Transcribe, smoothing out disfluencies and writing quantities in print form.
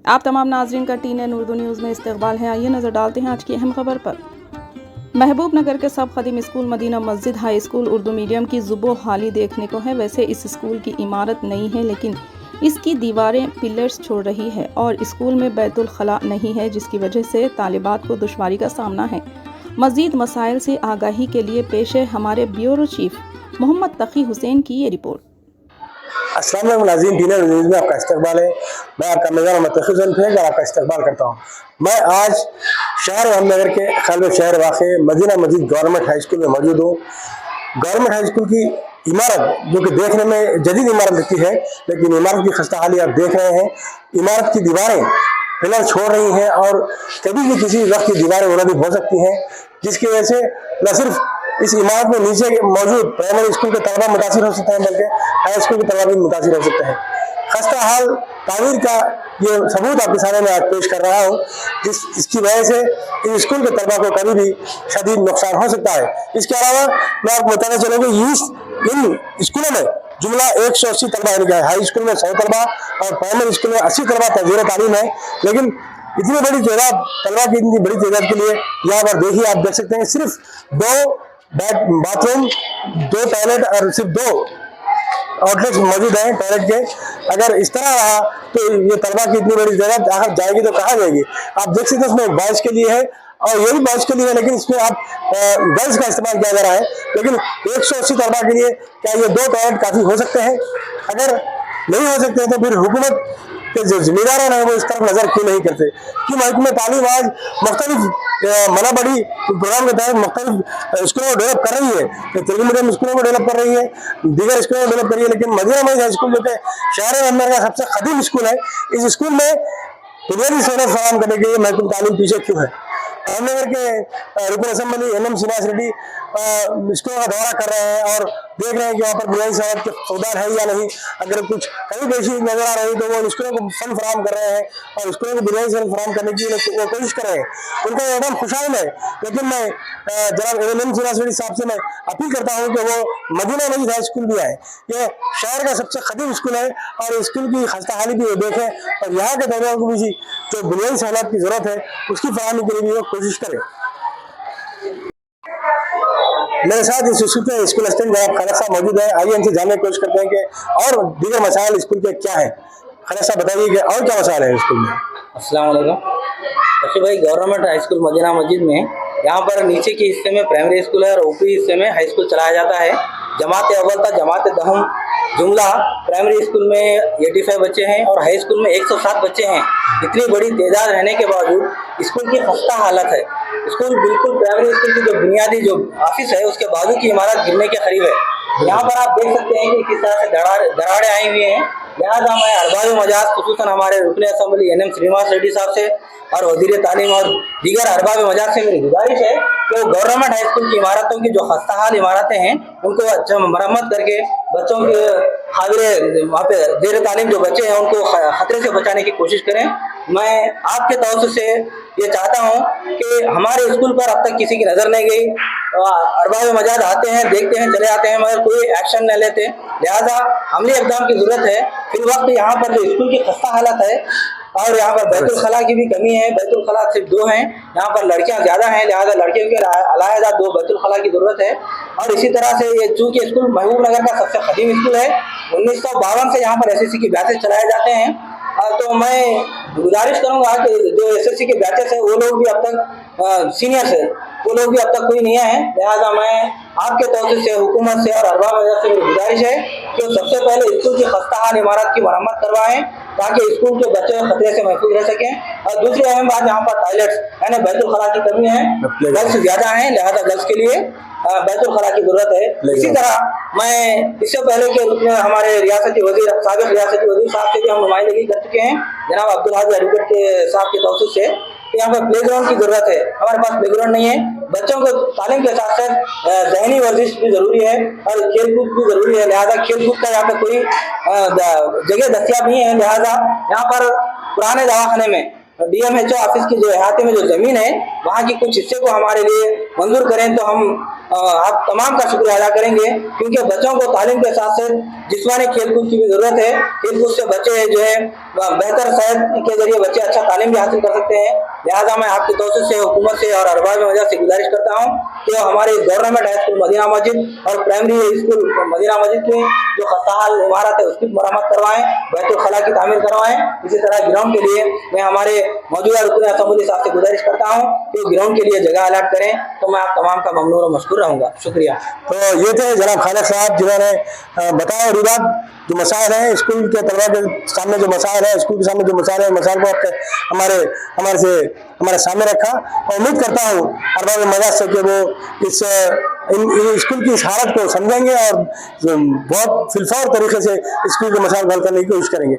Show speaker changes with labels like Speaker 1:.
Speaker 1: आप तमाम नाजरीन का TN उर्दू न्यूज़ में इस्तकबाल है। आइए नज़र डालते हैं आज की अहम खबर पर। महबूब नगर के सब खदीम स्कूल मदीना मस्जिद हाई स्कूल उर्दू मीडियम की जुबो हाली देखने को है। वैसे इस स्कूल की इमारत नई है, लेकिन इसकी दीवारें पिलर्स छोड़ रही है और स्कूल में बैतुल खला नहीं है, जिसकी वजह से तालिबात को दुश्वारी का सामना है। मजीद मसाइल से आगाही के लिए पेश है हमारे ब्यूरो चीफ मोहम्मद तकी हुसैन की ये रिपोर्ट।
Speaker 2: अस्सलाम वालेकुम नाज़रीन, TN न्यूज़ में आपका इस्तकबाल है। मैं आपका मेज़बान मोहम्मद तकी हुसैन फिर आपका इस्तकबाल करता हूँ। मैं आज शहर अहमदनगर के कल्ब शहर वाक़ मदीना मस्जिद गवर्नमेंट हाई स्कूल में मौजूद हूँ। गवर्नमेंट हाई स्कूल की इमारत जो कि देखने में जदीद इमारत लगती है, लेकिन इमारत की खस्ता हाली आप देख रहे हैं। इमारत की दीवारें पिलर छोड़ रही हैं और कभी भी किसी वक्त की दीवारें उलट हो सकती हैं, जिसकी वजह से न सिर्फ इस इमारत में नीचे मौजूद प्राइमरी स्कूल के तलबा मुतासिर हो सकते हैं, बल्कि हाई स्कूल के तलबा भी मुतासिर हो सकते हैं। खस्ता हाल तामीर का ये सबूत आपके सामने मैं आज पेश कर रहा हूँ, इसकी वजह से इस स्कूल के तलबा को कभी भी शदीद नुकसान हो सकता है। इसके अलावा मैं आपको बताना चलूँगा इन स्कूलों में जुमला 180 तलबा यानी कि हाई स्कूल में 100 तलबा और प्राइमरी स्कूल में 80 तलबा तज़ीर तालीम है। लेकिन इतनी बड़ी तादाद तलबा की इतनी बड़ी तादाद के लिए यहाँ पर देखिए, आप देख सकते हैं सिर्फ 2 बाथरूम, 2 टॉयलेट और सिर्फ 2 आउटलेट्स मौजूद हैं टॉयलेट के। अगर इस तरह रहा तो ये तलबा की इतनी बड़ी तादाद आखिर जाएगी तो कहाँ जाएगी। आप देख सकते हैं इसमें बॉयज़ के लिए है और ये भी बॉयज़ के लिए है, लेकिन इसमें आप गर्ल्स का इस्तेमाल किया जा रहा है। लेकिन 180 तलबा के लिए क्या ये 2 टॉयलेट काफ़ी हो सकते हैं? अगर नहीं हो सकते हैं तो फिर हुकूमत के जो जिम्मेदार हैं वो इस तरफ नजर क्यों नहीं करते कि महकमे तालीम आज मुख्तलिफ मना बड़ी प्रोग्राम के तहत मुख्तलिफ स्कूलों को डेवलप कर रही है। तेलुगु मीडियम स्कूलों को डेवलप कर रही है, दीगर स्कूलों को डेवलप कर रही है, लेकिन मदीना मस्जिद स्कूल जो कि शहर अंदर का सबसे कदीम स्कूल है, इस स्कूल में बुनियादी सहूलत फराहम करने के लिए महकमे तालीम पीछे क्यों है। अहमदनगर के रुकन असेंबली NM श्रीनिवास रेड्डी स्कूलों का दौरा कर रहे हैं और देख रहे हैं कि वहाँ पर बुनियादी सहूलत के सौदार है या नहीं। अगर कुछ कहीं पेशी नजर आ रही तो वो स्कूलों को फंड फराहम कर रहे हैं और स्कूलों को बुनियादी सहूलत फराहम करने की वो कोशिश कर रहे हैं। उनका एकदम खुशाइन है। लेकिन मैं जनाब NM श्रीनिवास रेड्डी साहब से मैं अपील करता हूँ कि वो मदीना मस्जिद हाई स्कूल भी आए। ये शहर का सबसे कदीम स्कूल है और स्कूल की खस्ता हाली भी देखें और यहाँ के तलबा को भी जो बुनियादी सहूलत की जरूरत है उसकी फराहमी के लिए भी वो कोशिश करें। मेरे साथ इस स्कूल के स्कूल असिस्टेंट जनाब खालिद साहब मौजूद है। आइए इनसे जानने की कोशिश करते हैं कि और दीगर मसाइल स्कूल के क्या है। खालिद साहब बताइए कि और क्या मसाइल है स्कूल में।
Speaker 3: अस्सलाम वालेकुम। देखिए भाई, गवर्नमेंट हाई स्कूल मदीना मस्जिद में यहाँ पर नीचे के हिस्से में प्राइमरी स्कूल है और ऊपरी हिस्से में हाई स्कूल चलाया जाता है। जमात अव्वल तक जमात दहम जुमला प्राइमरी स्कूल में 85 बच्चे हैं और हाई स्कूल में 107 बच्चे हैं। इतनी बड़ी तादाद रहने के बावजूद स्कूल की खस्ता हालत है। स्कूल बिल्कुल प्राइमरी स्कूल की जो बुनियादी जो ऑफिस है उसके बाजू की इमारत गिरने के करीब है। यहाँ पर आप देख सकते हैं कि किस तरह से दरारें आई हुई हैं। लिहाजा मैं अरबाब मजाज खुसूसन हमारे रुकन असेंबली NM श्रीनिवास रेड्डी साहब से और वज़ीर तालीम और दीगर अरबाब मजाज से मेरी गुजारिश है कि वो गवर्नमेंट हाई स्कूल की इमारतों की जो खस्ता हाल इमारतें हैं उनको अच्छा मरम्मत करके बच्चों के हाजिर वहाँ पे जेर तालीम जो बच्चे हैं उनको खतरे से बचाने की कोशिश करें। मैं आपके तवज्जुह से ये चाहता हूँ कि हमारे स्कूल पर अब तक किसी की नज़र नहीं गई। अरबाब मजाज आते हैं, देखते हैं, चले आते हैं, मगर कोई एक्शन नहीं लेते। लिहाजा अमली इक़दाम की ज़रूरत है। फिर वक्त यहाँ पर जो स्कूल की खस्ता हालत है और यहाँ पर बैतुल खला की भी कमी है। बैतुल खला सिर्फ 2 हैं, यहाँ पर लड़कियाँ ज़्यादा हैं, लिहाजा लड़कियों के अलहदा 2 बैतुल खला की ज़रूरत है। और इसी तरह से ये चूँकि स्कूल महबूब नगर का सबसे कदीम स्कूल है, 1952 से यहाँ पर SSC की बैचेस चलाए जाते हैं। तो मैं गुजारिश करूँगा कि जो SSC के बैचेस हैं वो लोग भी अब तक सीनियर्स है, वो लोग भी अब तक कोई नहीं आए हैं। लिहाजा मैं आपके तौर से हुकूमत से और अरबाब मजाज से मेरी गुजारिश है कि सबसे पहले स्कूल की खस्ता हाल इमारत की मरम्मत करवाएं ताकि स्कूल के बच्चे खतरे से महफूज रह सकें। और दूसरी अहम बात, यहाँ पर टॉयलेट्स यानी बैतुल खला की कमी है, गर्ल्स ज़्यादा हैं, लिहाजा गर्ल्स के लिए बैतुल खला की जरूरत है। इसी तरह मैं इससे पहले के हमारे रियासती वजीर साबिक रियासती वजीर साहब से भी हम नुमाइंदगी कर चुके हैं जनाब अब्दुल हाजी एडवोकेट के साहब के तौसीफ से कि यहाँ पर प्लेग्राउंड की जरूरत है। हमारे पास प्लेग्राउंड नहीं है। बच्चों को तालीम के साथ साथ ज़हनी वर्जिश भी जरूरी है और खेल कूद भी जरूरी है। लिहाजा खेल कूद का यहाँ पर कोई जगह दस्तियाब नहीं है। लिहाजा यहाँ पर पुराने दवाखाने में DMHO ऑफिस की जो अहाते में जो जमीन है वहाँ की कुछ हिस्से को हमारे लिए मंजूर करें तो हम आप तमाम का शुक्रिया अदा करेंगे, क्योंकि बच्चों को तालीम के साथ साथ जिस्मानी खेलकूद की भी जरूरत है। खेलकूद से बच्चे जो है बेहतर सेहत के जरिए बच्चे अच्छा तालीम भी हासिल कर सकते हैं। लिहाजा मैं आपकी तौसीफ से, हुकूमत से और अरबाब वजह से गुजारिश करता हूँ कि हमारे गवर्नमेंट हाई स्कूल मदीना मस्जिद और प्राइमरी स्कूल मदीना मस्जिद में जो खस्ताहाल इमारत है उसकी मरम्मत करवाएं, बैतुल खला की तामीर करवाएं। इसी तरह ग्राउंड के लिए मैं हमारे मौजूदा रुकन असम्बली साहब से गुजारिश करता हूँ कि ग्राउंड के लिए जगह अलॉट करें, तो मैं आप तमाम का ममनून और मशकूर रहूँगा। शुक्रिया।
Speaker 2: तो ये थे जनाब खालिद साहब जिन्होंने बताया और जो मसाइल हैं स्कूल के तलबा के सामने, जो मसाइल है स्कूल के सामने जो मसाइल है, मसाइल को हमारे सामने रखा। और उम्मीद करता हूँ अरबाब मजाज से कि वो इन स्कूल की इस हालत को समझेंगे और बहुत फिलफौर तरीके से स्कूल के मसाइल हल करने की कोशिश करेंगे।